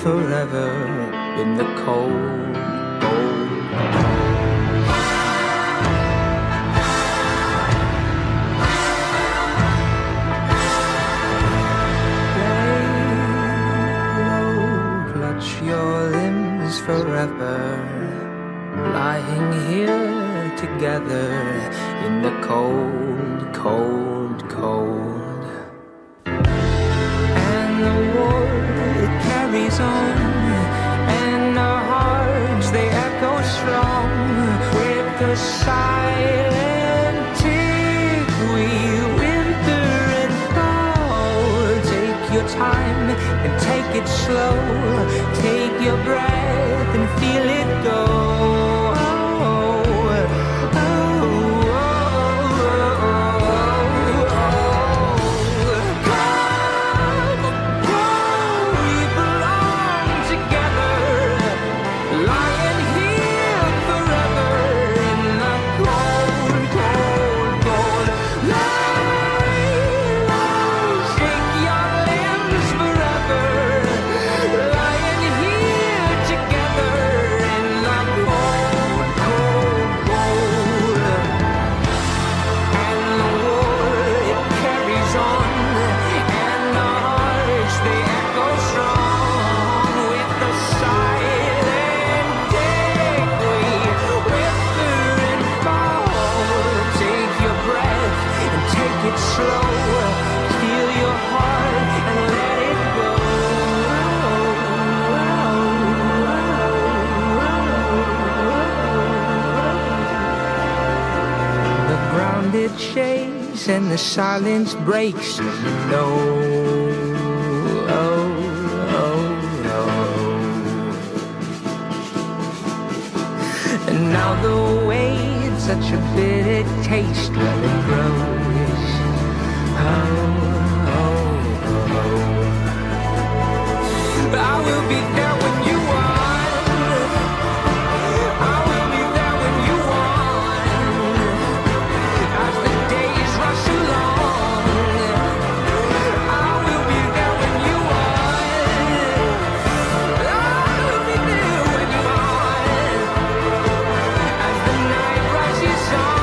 forever in the cold, cold, your limbs forever, lying here together in the cold, cold, cold. And the war, it carries on, and our hearts, they echo strong with the silent tick. We winter and fall. Take your time and take it slow. Take your breath and feel it go. It shakes and the silence breaks. You know, oh, oh, oh. And now the way it's such a bitter taste when it grows. Oh, oh, oh. I will be there when you are. Go!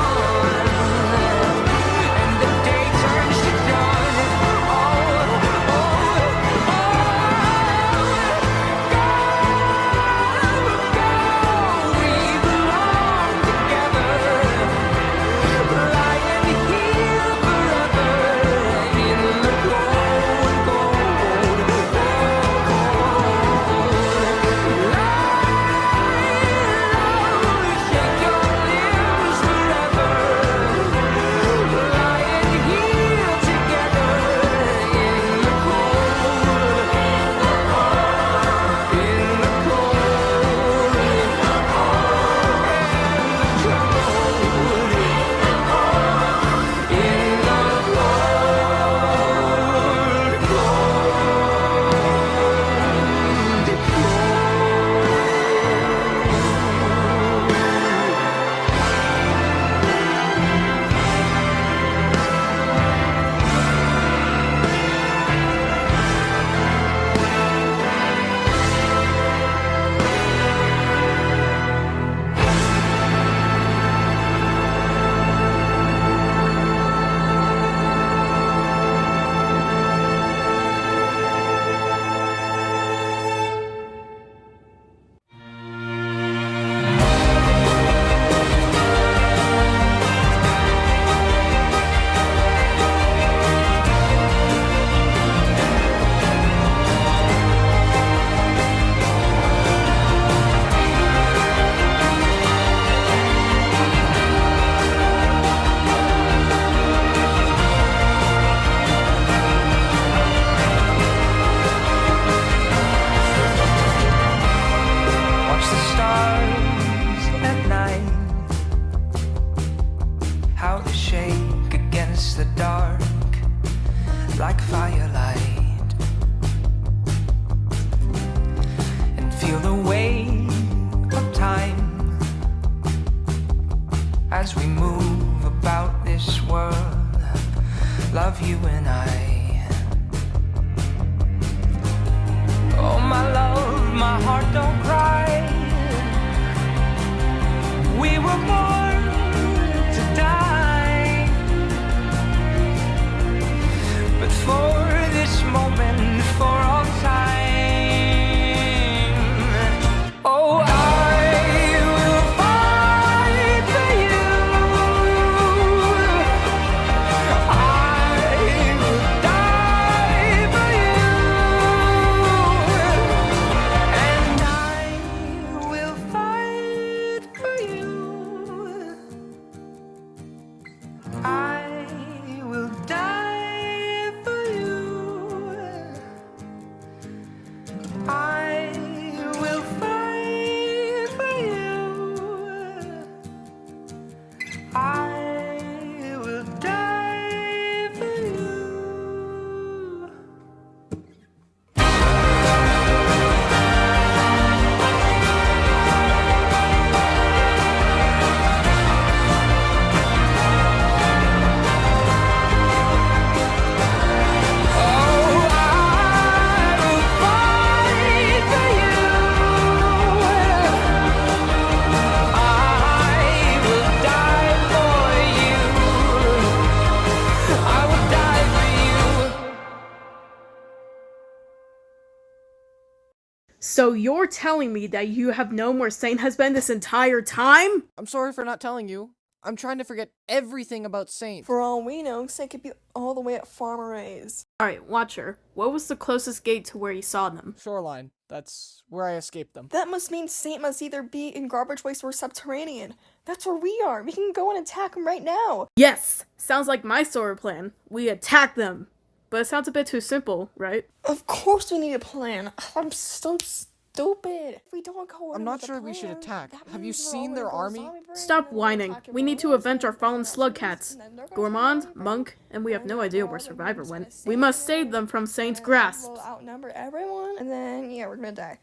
So you're telling me that you have known where Saint has been this entire time? I'm sorry for not telling you. I'm trying to forget everything about Saint. For all we know, Saint could be all the way at Farmer Ray's. Alright, Watcher, what was the closest gate to where you saw them? Shoreline. That's where I escaped them. That must mean Saint must either be in garbage waste or subterranean. That's where we are. We can go and attack him right now. Yes! Sounds like my sort of plan. We attack them. But it sounds a bit too simple, right? Of course we need a plan. I'm so stupid. If we don't go in I'm not with a sure we should plan, attack. that Have you means we're seen all their gonna go army? zombie brain, Stop and then we'll whining. attack We need to everyone avenge our else, fallen and slug then cats. and then they're gonna Gourmand, zombie brain. Monk, and we have And no then idea all where the Survivor ones went. gonna We save must them, save them from Saint's and grasp. we'll outnumber everyone, and then, yeah, we're gonna die.